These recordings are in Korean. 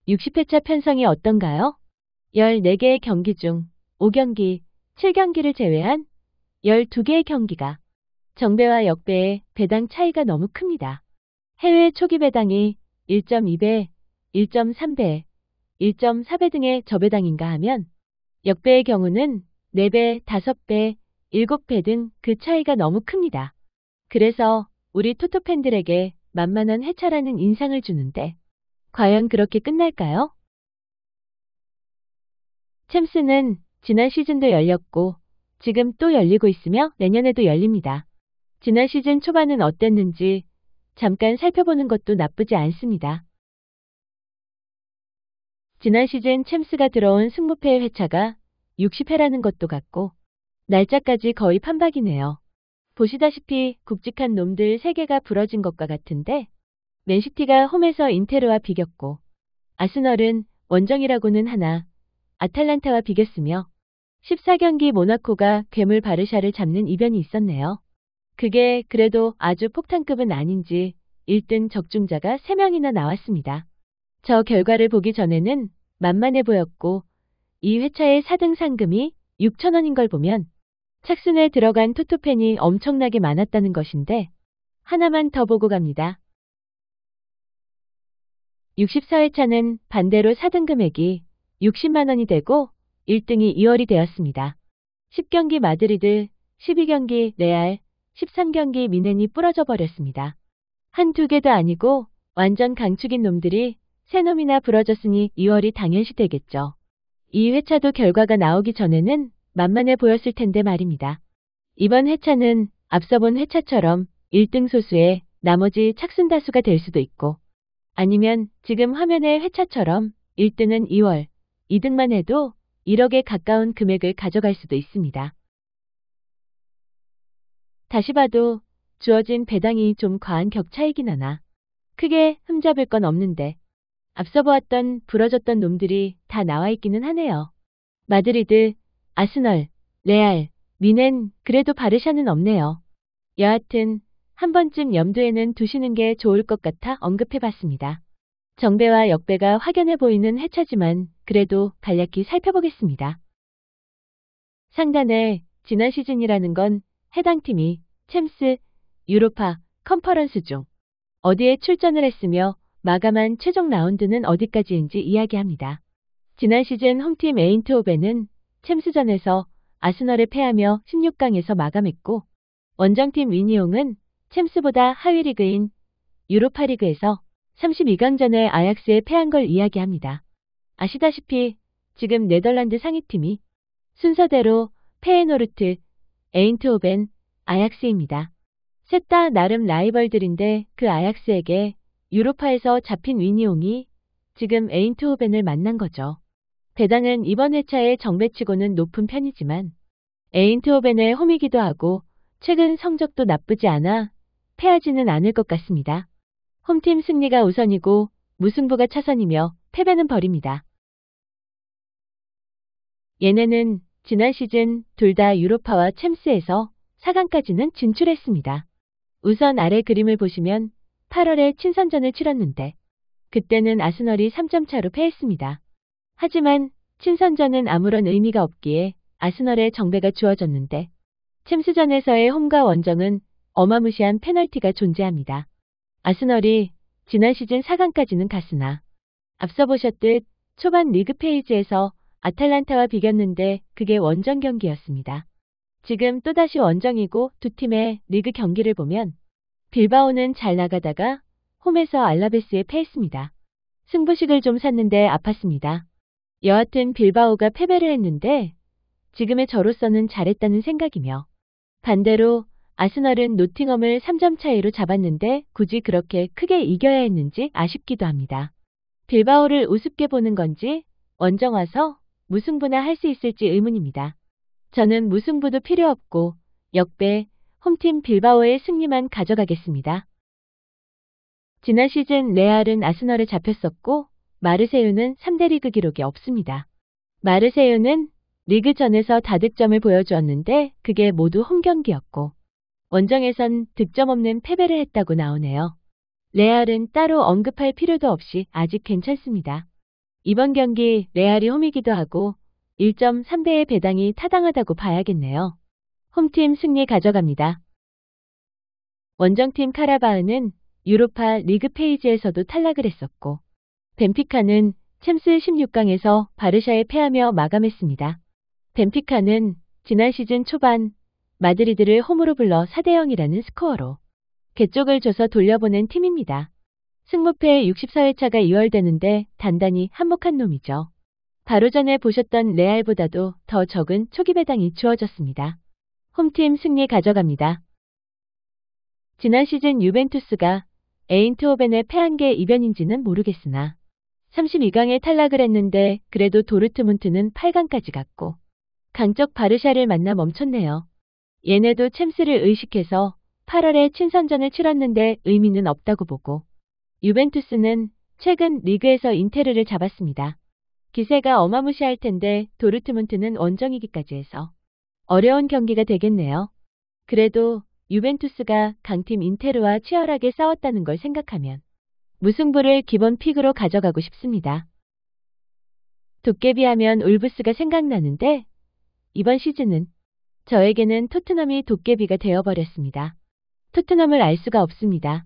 (60회차) 편성이 어떤가요? 14개의 경기 중 5경기, 7경기를 제외한 12개의 경기가 정배와 역배의 배당 차이가 너무 큽니다. 해외 초기 배당이 1.2배, 1.3배, 1.4배 등의 저배당인가 하면 역배의 경우는 4배, 5배, 7배 등 그 차이가 너무 큽니다. 그래서 우리 토토 팬들에게 만만한 회차라는 인상을 주는데 과연 그렇게 끝날까요? 챔스는 지난 시즌도 열렸고 지금 또 열리고 있으며 내년에도 열립니다. 지난 시즌 초반은 어땠는지 잠깐 살펴보는 것도 나쁘지 않습니다. 지난 시즌 챔스가 들어온 승무패의 회차가 60회라는 것도 같고 날짜까지 거의 판박이네요. 보시다시피 굵직한 놈들 3개가 부러진 것과 같은데 맨시티가 홈에서 인테르와 비겼고 아스널은 원정이라고는 하나 아탈란타와 비겼으며 14경기 모나코가 괴물 바르샤를 잡는 이변이 있었네요. 그게 그래도 아주 폭탄급은 아닌지 1등 적중자가 3명이나 나왔습니다. 저 결과를 보기 전에는 만만해 보였고 이 회차의 4등 상금이 6,000원인 걸 보면 착순에 들어간 토토팬이 엄청나게 많았다는 것인데 하나만 더 보고 갑니다. 64회차는 반대로 4등 금액이 60만원이 되고 1등이 2월이 되었습니다. 10경기 마드리드, 12경기 레알, 13경기 미넨이 부러져 버렸습니다. 한두 개도 아니고 완전 강축인 놈들이 3놈이나 부러졌으니 2월이 당연시 되겠죠. 이 회차도 결과가 나오기 전에는 만만해 보였을 텐데 말입니다. 이번 회차는 앞서 본 회차처럼 1등 소수의 나머지 착순 다수가 될 수도 있고 아니면 지금 화면의 회차처럼 1등은 2월, 2등만 해도 1억에 가까운 금액을 가져갈 수도 있습니다. 다시 봐도 주어진 배당이 좀 과한 격차이긴 하나 크게 흠잡을 건 없는데 앞서 보았던 부러졌던 놈들이 다 나와 있기는 하네요. 마드리드, 아스널, 레알, 미넨, 그래도 바르샤는 없네요. 여하튼 한 번쯤 염두에는 두시는 게 좋을 것 같아 언급해봤습니다. 정배와 역배가 확연해 보이는 회차지만 그래도 간략히 살펴보겠습니다. 상단에 지난 시즌이라는 건 해당 팀이 챔스, 유로파, 컨퍼런스 중 어디에 출전을 했으며 마감한 최종 라운드는 어디까지인지 이야기합니다. 지난 시즌 홈팀 에인트호벤은 챔스전에서 아스널에 패하며 16강에서 마감했고 원정팀 위니옹은 챔스보다 하위 리그인 유로파리그에서 32강전에 아약스에 패한 걸 이야기합니다. 아시다시피 지금 네덜란드 상위팀이 순서대로 페에노르트, 에인트호벤, 아약스입니다. 셋 다 나름 라이벌들인데 그 아약스에게 유로파에서 잡힌 위니옹이 지금 에인트호벤을 만난 거죠. 배당은 이번 회차의 정배치고는 높은 편이지만 에인트호벤의 홈이기도 하고 최근 성적도 나쁘지 않아 패하지는 않을 것 같습니다. 홈팀 승리가 우선이고 무승부가 차선이며 패배는 벌입니다. 얘네는 지난 시즌 둘 다 유로파와 챔스에서 4강까지는 진출했습니다. 우선 아래 그림을 보시면 8월에 친선전을 치렀는데 그때는 아스널이 3점 차로 패했습니다. 하지만 친선전은 아무런 의미가 없기에 아스널의 정배가 주어졌는데 챔스전에서의 홈과 원정은 어마무시한 페널티가 존재합니다. 아스널이 지난 시즌 4강까지는 갔으나 앞서 보셨듯 초반 리그 페이지에서 아탈란타와 비겼는데 그게 원정 경기였습니다. 지금 또다시 원정이고 두 팀의 리그 경기를 보면 빌바오는 잘 나가다가 홈에서 알라베스에 패했습니다. 승부식을 좀 샀는데 아팠습니다. 여하튼 빌바오가 패배를 했는데 지금의 저로서는 잘했다는 생각이며 반대로 아스널은 노팅엄을 3점 차이로 잡았는데 굳이 그렇게 크게 이겨야 했는지 아쉽기도 합니다. 빌바오를 우습게 보는 건지 원정 와서 무승부나 할 수 있을지 의문입니다. 저는 무승부도 필요 없고 역배 홈팀 빌바오의 승리만 가져가겠습니다. 지난 시즌 레알은 아스널에 잡혔었고 마르세유는 3대 리그 기록이 없습니다. 마르세유는 리그 전에서 다득점을 보여주었는데 그게 모두 홈경기였고 원정에선 득점 없는 패배를 했다고 나오네요. 레알은 따로 언급할 필요도 없이 아직 괜찮습니다. 이번 경기 레알이 홈이기도 하고 1.3배의 배당이 타당하다고 봐야겠네요. 홈팀 승리 가져갑니다. 원정팀 카라바흐는 유로파 리그 페이지에서도 탈락을 했었고 벤피카는 챔스 16강에서 바르샤에 패하며 마감했습니다. 벤피카는 지난 시즌 초반 마드리드를 홈으로 불러 4대0이라는 스코어로 개쪽을 줘서 돌려보낸 팀입니다. 승무패 64회차가 2월되는데 단단히 한몫한 놈이죠. 바로 전에 보셨던 레알보다도 더 적은 초기 배당이 주어졌습니다. 홈팀 승리 가져갑니다. 지난 시즌 유벤투스가 에인트호벤에 패한 게 이변인지는 모르겠으나 32강에 탈락을 했는데 그래도 도르트문트는 8강까지 갔고 강적 바르샤를 만나 멈췄네요. 얘네도 챔스를 의식해서 8월에 친선전을 치렀는데 의미는 없다고 보고 유벤투스는 최근 리그에서 인테르를 잡았습니다. 기세가 어마무시할 텐데 도르트문트는 원정이기까지 해서 어려운 경기가 되겠네요. 그래도 유벤투스가 강팀 인테르와 치열하게 싸웠다는 걸 생각하면 무승부를 기본 픽으로 가져가고 싶습니다. 도깨비 하면 울브스가 생각나는데 이번 시즌은 저에게는 토트넘이 도깨비가 되어버렸습니다. 토트넘을 알 수가 없습니다.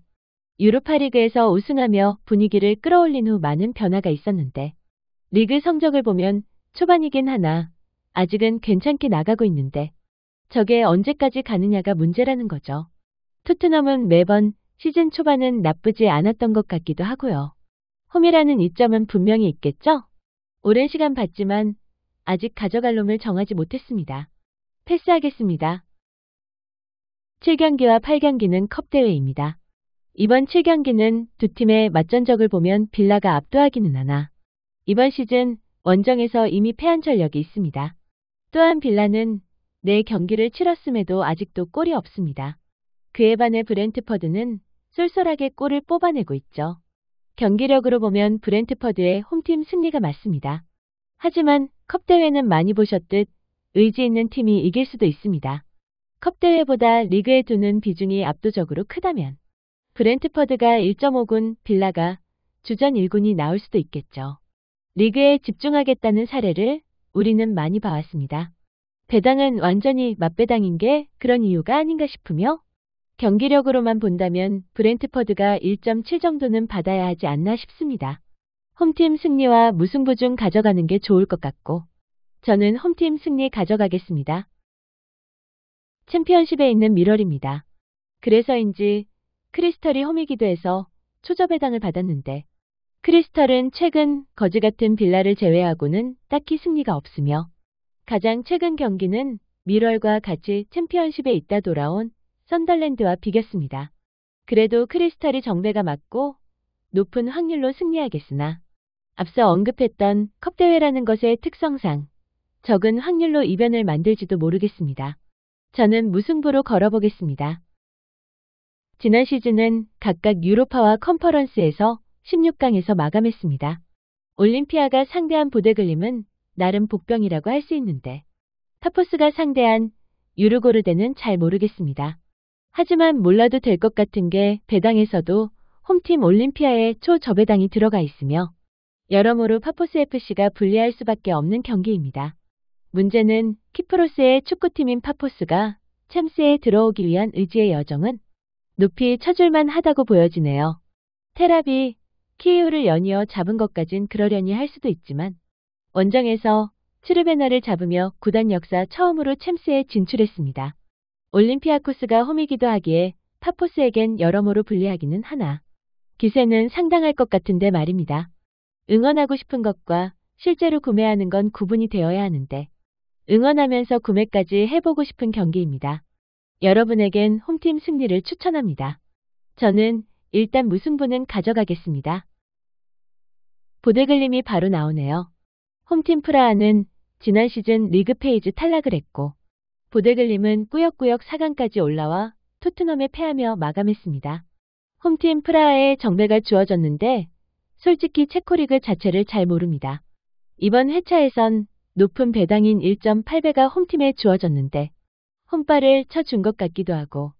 유로파리그에서 우승하며 분위기를 끌어올린 후 많은 변화가 있었는데 리그 성적을 보면 초반이긴 하나 아직은 괜찮게 나가고 있는데 저게 언제까지 가느냐가 문제라는 거죠. 토트넘은 매번 시즌 초반은 나쁘지 않았던 것 같기도 하고요. 홈이라는 이점은 분명히 있겠죠? 오랜 시간 봤지만 아직 가져갈 놈을 정하지 못했습니다. 패스하겠습니다. 7경기와 8경기는 컵대회입니다. 이번 7경기는 두 팀의 맞전적을 보면 빌라가 압도하기는 하나 이번 시즌 원정에서 이미 패한 전력이 있습니다. 또한 빌라는 4경기를 치렀음에도 아직도 골이 없습니다. 그에 반해 브렌트퍼드는 쏠쏠하게 골을 뽑아내고 있죠. 경기력으로 보면 브렌트퍼드의 홈팀 승리가 맞습니다. 하지만 컵대회는 많이 보셨듯 의지 있는 팀이 이길 수도 있습니다. 컵대회보다 리그에 두는 비중이 압도적으로 크다면 브렌트퍼드가 1.5군, 빌라가 주전 1군이 나올 수도 있겠죠. 리그에 집중하겠다는 사례를 우리는 많이 봐왔습니다. 배당은 완전히 맞배당인 게 그런 이유가 아닌가 싶으며 경기력으로만 본다면 브렌트퍼드가 1.7 정도는 받아야 하지 않나 싶습니다. 홈팀 승리와 무승부 중 가져가는 게 좋을 것 같고 저는 홈팀 승리 가져가겠습니다. 챔피언십에 있는 미럴입니다. 그래서인지 크리스털이 홈이기도 해서 초저배당을 받았는데 크리스털은 최근 거지같은 빌라를 제외하고는 딱히 승리가 없으며 가장 최근 경기는 미럴과 같이 챔피언십에 있다 돌아온 썬덜랜드와 비겼습니다. 그래도 크리스털이 정배가 맞고 높은 확률로 승리하겠으나 앞서 언급했던 컵대회라는 것의 특성상 적은 확률로 이변을 만들지도 모르겠습니다. 저는 무승부로 걸어보겠습니다. 지난 시즌은 각각 유로파와 컨퍼런스에서 16강에서 마감했습니다. 올림피아가 상대한 보데글림은 나름 복병이라고 할 수 있는데 파포스가 상대한 유르고르데는 잘 모르겠습니다. 하지만 몰라도 될 것 같은 게 배당에서도 홈팀 올림피아에 초저배당이 들어가 있으며 여러모로 파포스 FC가 불리할 수밖에 없는 경기입니다. 문제는 키프로스의 축구팀인 파포스가 챔스에 들어오기 위한 의지의 여정은 높이 쳐줄만 하다고 보여지네요. 테라비, 키이우를 연이어 잡은 것까진 그러려니 할 수도 있지만 원정에서 츠르베나를 잡으며 구단 역사 처음으로 챔스에 진출했습니다. 올림피아코스가 홈이기도 하기에 파포스에겐 여러모로 불리하기는 하나 기세는 상당할 것 같은데 말입니다. 응원하고 싶은 것과 실제로 구매하는 건 구분이 되어야 하는데 응원하면서 구매까지 해보고 싶은 경기입니다. 여러분에겐 홈팀 승리를 추천합니다. 저는 일단 무승부는 가져가겠습니다. 보데글림이 바로 나오네요. 홈팀 프라하는 지난 시즌 리그 페이지 탈락을 했고 보데글림은 꾸역꾸역 4강까지 올라와 토트넘에 패하며 마감했습니다. 홈팀 프라하에 정배가 주어졌는데 솔직히 체코리그 자체를 잘 모릅니다. 이번 회차에선 높은 배당인 1.8배가 홈팀에 주어졌는데 홈발을 쳐준 것 같기도 하고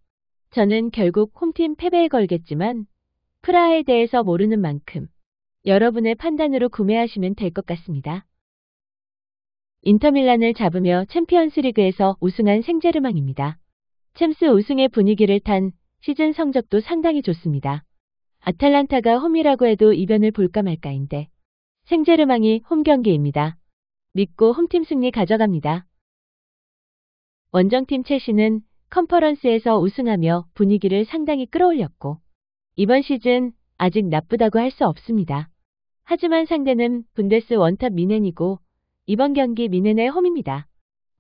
저는 결국 홈팀 패배에 걸겠지만 프라하에 대해서 모르는 만큼 여러분의 판단으로 구매하시면 될 것 같습니다. 인터밀란을 잡으며 챔피언스리그에서 우승한 생제르맹입니다. 챔스 우승의 분위기를 탄 시즌 성적도 상당히 좋습니다. 아탈란타가 홈이라고 해도 이변을 볼까 말까인데 생제르맹이 홈 경기입니다. 믿고 홈팀 승리 가져갑니다. 원정팀 첼시는 컨퍼런스에서 우승하며 분위기를 상당히 끌어올렸고 이번 시즌 아직 나쁘다고 할 수 없습니다. 하지만 상대는 분데스 원탑 미넨이고 이번 경기 미넨의 홈입니다.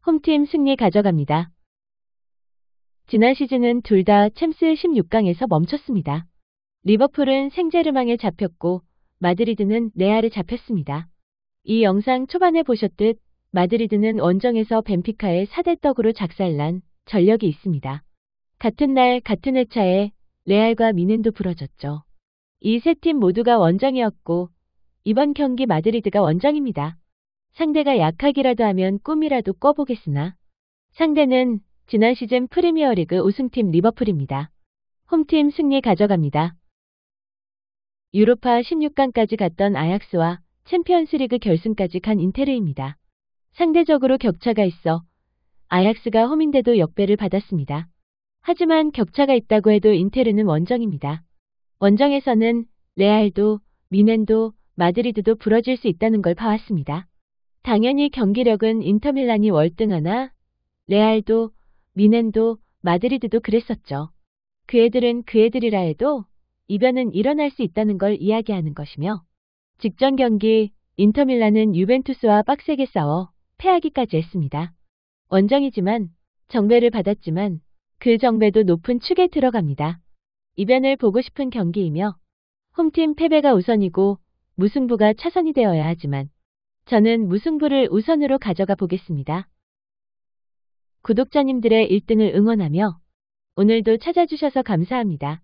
홈팀 승리 가져갑니다. 지난 시즌은 둘 다 챔스 16강에서 멈췄습니다. 리버풀은 생제르맹에 잡혔고 마드리드는 레알에 잡혔습니다. 이 영상 초반에 보셨듯 마드리드는 원정에서 벤피카의 4대 떡으로 작살난 전력이 있습니다. 같은 날 같은 회차에 레알과 미넨도 부러졌죠. 이 세 팀 모두가 원정이었고 이번 경기 마드리드가 원정입니다. 상대가 약하기라도 하면 꿈이라도 꿔보겠으나 상대는 지난 시즌 프리미어리그 우승팀 리버풀입니다. 홈팀 승리 가져갑니다. 유로파 16강까지 갔던 아약스와 챔피언스리그 결승까지 간 인테르입니다. 상대적으로 격차가 있어 아약스가 홈인데도 역배를 받았습니다. 하지만 격차가 있다고 해도 인테르는 원정입니다. 원정에서는 레알도 미넨도 마드리드도 부러질 수 있다는 걸 봐왔습니다. 당연히 경기력은 인터밀란이 월등하나 레알도 미넨도 마드리드도 그랬었죠. 그 애들은 그 애들이라 해도 이변은 일어날 수 있다는 걸 이야기하는 것이며 직전 경기 인터밀란은 유벤투스와 빡세게 싸워 패하기까지 했습니다. 원정이지만 정배를 받았지만 그 정배도 높은 축에 들어갑니다. 이변을 보고 싶은 경기이며 홈팀 패배가 우선이고 무승부가 차선이 되어야 하지만 저는 무승부를 우선으로 가져가 보겠습니다. 구독자님들의 1등을 응원하며 오늘도 찾아주셔서 감사합니다.